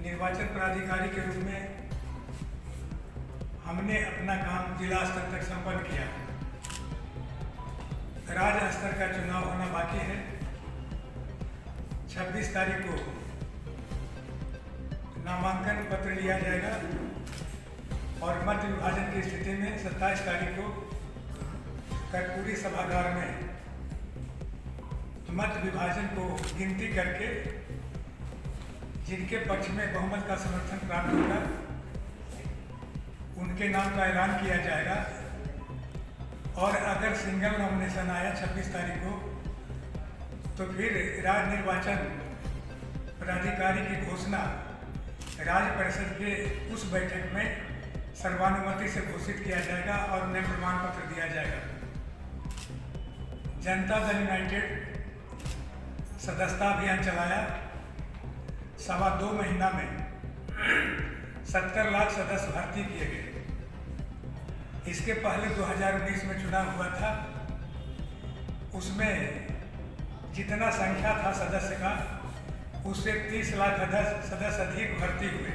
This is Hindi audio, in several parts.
निर्वाचन पदाधिकारी के रूप में हमने अपना काम जिला स्तर तक संपन्न किया। राज्य स्तर का चुनाव होना बाकी है। 26 तारीख को नामांकन पत्र लिया जाएगा और मत विभाजन की स्थिति में 27 तारीख को कर्पूरी सभागार में मत विभाजन को गिनती करके जिनके पक्ष में बहुमत का समर्थन प्राप्त होगा उनके नाम का ऐलान किया जाएगा। और अगर सिंगल नॉमिनेशन आया 26 तारीख को तो फिर राज्य निर्वाचन पदाधिकारी की घोषणा राज्य परिषद के उस बैठक में सर्वानुमति से घोषित किया जाएगा और उन्हें प्रमाण पत्र दिया जाएगा। जनता दल यूनाइटेड सदस्यता अभियान चलाया। 2.25 महीना में 70 लाख सदस्य भर्ती किए गए। इसके पहले 2019 में चुनाव हुआ था, उसमें जितना संख्या था सदस्य का उससे 30 लाख सदस्य अधिक भर्ती हुए।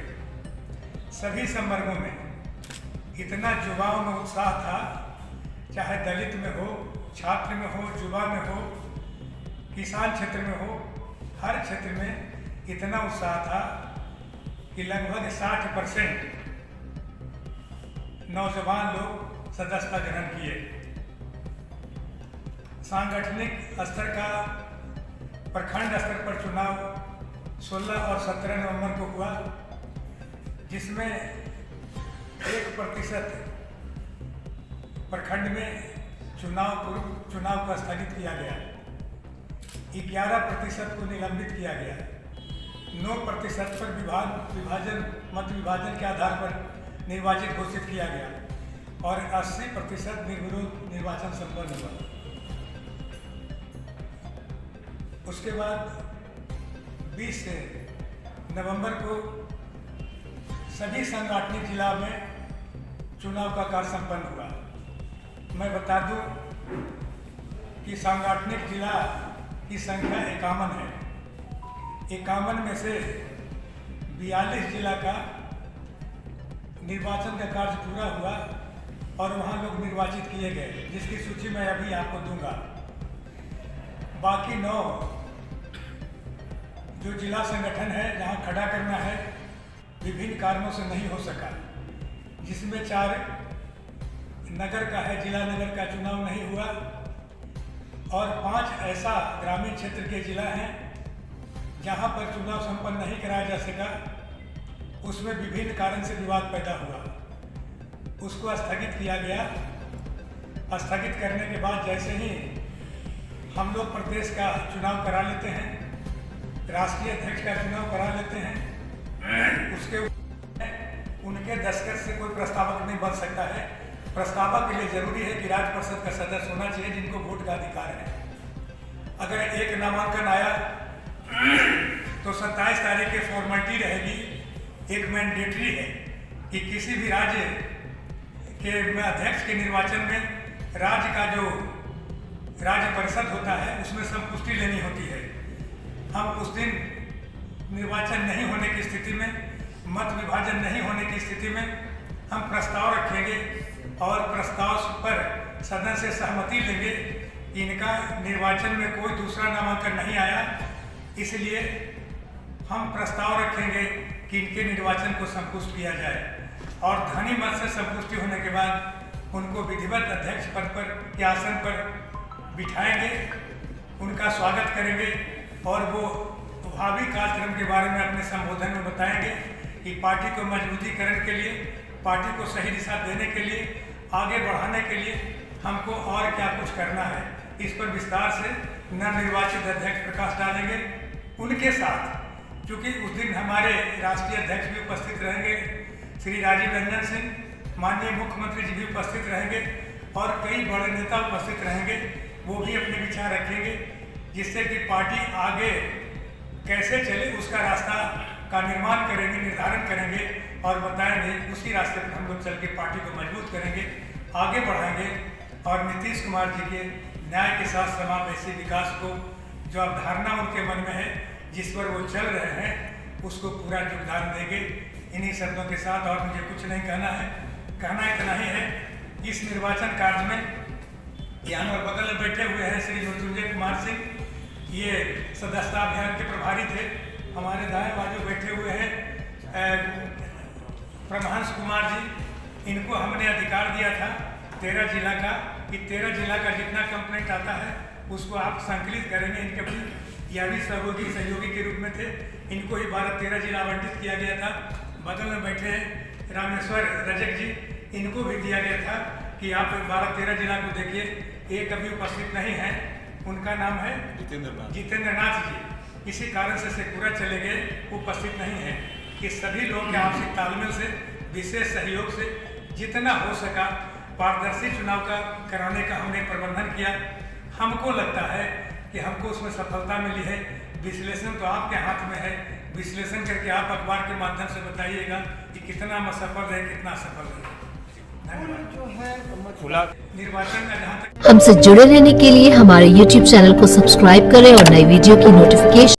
सभी संवर्गों में इतना युवाओं में उत्साह था, चाहे दलित में हो, छात्र में हो, युवा में हो, किसान क्षेत्र में हो, हर क्षेत्र में इतना उत्साह था कि लगभग 60% नौजवान लोग सदस्यता ग्रहण किए। सांगठनिक स्तर का प्रखंड स्तर पर चुनाव 16 और 17 नवंबर को हुआ, जिसमें 1% प्रखंड में चुनाव को स्थगित किया गया। 11% को निलंबित किया गया। 9% पर मत विभाजन के आधार पर निर्वाचित घोषित किया गया और 80% निर्विरोध निर्वाचन संपन्न हुआ। उसके बाद 20 नवंबर को सभी सांगठनिक जिला में चुनाव का कार्य संपन्न हुआ। मैं बता दूं कि सांगठनिक जिला की संख्या 51 है। 51 में से 42 जिला का निर्वाचन का कार्य पूरा हुआ और वहाँ लोग निर्वाचित किए गए, जिसकी सूची मैं अभी आपको दूंगा। बाकी 9 जो जिला संगठन है जहाँ खड़ा करना है विभिन्न कारणों से नहीं हो सका, जिसमें 4 नगर का है, जिला नगर का चुनाव नहीं हुआ और 5 ऐसा ग्रामीण क्षेत्र के जिला हैं जहां पर चुनाव संपन्न नहीं कराया जा सका। उसमें विभिन्न कारण से विवाद पैदा हुआ, उसको स्थगित किया गया। स्थगित करने के बाद जैसे ही हम लोग प्रदेश का चुनाव करा लेते हैं, राष्ट्रीय अध्यक्ष का चुनाव करा लेते हैं, उसके उनके दस्तखत से कोई प्रस्तावक नहीं बन सकता है। प्रस्तावक के लिए जरूरी है कि राज्य परिषद का सदस्य होना चाहिए जिनको वोट का अधिकार है। अगर एक नामांकन आया तो 27 तारीख की फॉर्मेलिटी रहेगी। एक मैंडेटरी है कि किसी भी राज्य के अध्यक्ष के निर्वाचन में राज्य का जो राज्य परिषद होता है उसमें संपुष्टि लेनी होती है। हम उस दिन निर्वाचन नहीं होने की स्थिति में, मत विभाजन नहीं होने की स्थिति में हम प्रस्ताव रखेंगे और प्रस्ताव पर सदन से सहमति लेंगे कि इनका निर्वाचन में कोई दूसरा नामांकन नहीं आया, इसलिए हम प्रस्ताव रखेंगे कि इनके निर्वाचन को संपुष्ट किया जाए। और ध्वनि मत से संपुष्टि होने के बाद उनको विधिवत अध्यक्ष पद पर के आसन पर बिठाएंगे, उनका स्वागत करेंगे और वो भावी कार्यक्रम के बारे में अपने संबोधन में बताएंगे कि पार्टी को मजबूतीकरण के लिए, पार्टी को सही दिशा देने के लिए, आगे बढ़ाने के लिए हमको और क्या कुछ करना है। इस पर विस्तार से नवनिर्वाचित अध्यक्ष प्रकाश डालेंगे। उनके साथ चूँकि उस दिन हमारे राष्ट्रीय अध्यक्ष भी उपस्थित रहेंगे, श्री राजीव रंजन सिंह, माननीय मुख्यमंत्री जी भी उपस्थित रहेंगे और कई बड़े नेता उपस्थित रहेंगे। वो भी अपने विचार रखेंगे जिससे कि पार्टी आगे कैसे चले उसका रास्ता का निर्माण करेंगे, निर्धारण करेंगे और बताएंगे। उसी रास्ते पर हम लोग चल के पार्टी को मजबूत करेंगे, आगे बढ़ाएंगे और नीतीश कुमार जी के न्याय के साथ समावेशी विकास को जो अवधारणा उनके मन में है, जिस पर वो चल रहे हैं, उसको पूरा योगदान देंगे। इन्हीं शब्दों के साथ और मुझे कुछ नहीं कहना है, कहना इतना ही है। इस निर्वाचन कार्य में यहाँ पर बगल में बैठे हुए हैं श्री मृत्युंजय कुमार सिंह, ये सदस्यता अभियान के प्रभारी थे। हमारे दाएं बाजू बैठे हुए हैं प्रभांश कुमार जी, इनको हमने अधिकार दिया था 13 जिला का, कि 13 जिला का जितना कंप्लेंट आता है उसको आप संकलित करेंगे। इनके भी यह भी सहयोगी के रूप में थे, इनको ही 12-13 जिला आवंटित किया गया था। बगल में बैठे हैं रामेश्वर रजक जी, इनको भी दिया गया था कि आप 12-13 जिला को देखिए। एक अभी उपस्थित नहीं है, उनका नाम है जितेंद्र नाथ जी, इसी कारण से शेखपुरा चले गए, उपस्थित नहीं है। कि सभी लोग के आपसी तालमेल से, विशेष सहयोग से जितना हो सका पारदर्शी चुनाव का कराने का हमने प्रबंधन किया। हमको लगता है कि हमको उसमें सफलता मिली है। विश्लेषण तो आपके हाथ में है, विश्लेषण करके आप अखबार के माध्यम से बताइएगा कि कितना हम सफल है, कितना सफल है। निर्वाचन का जहाँ तक हमसे जुड़े रहने के लिए हमारे YouTube चैनल को सब्सक्राइब करें और नई वीडियो की नोटिफिकेशन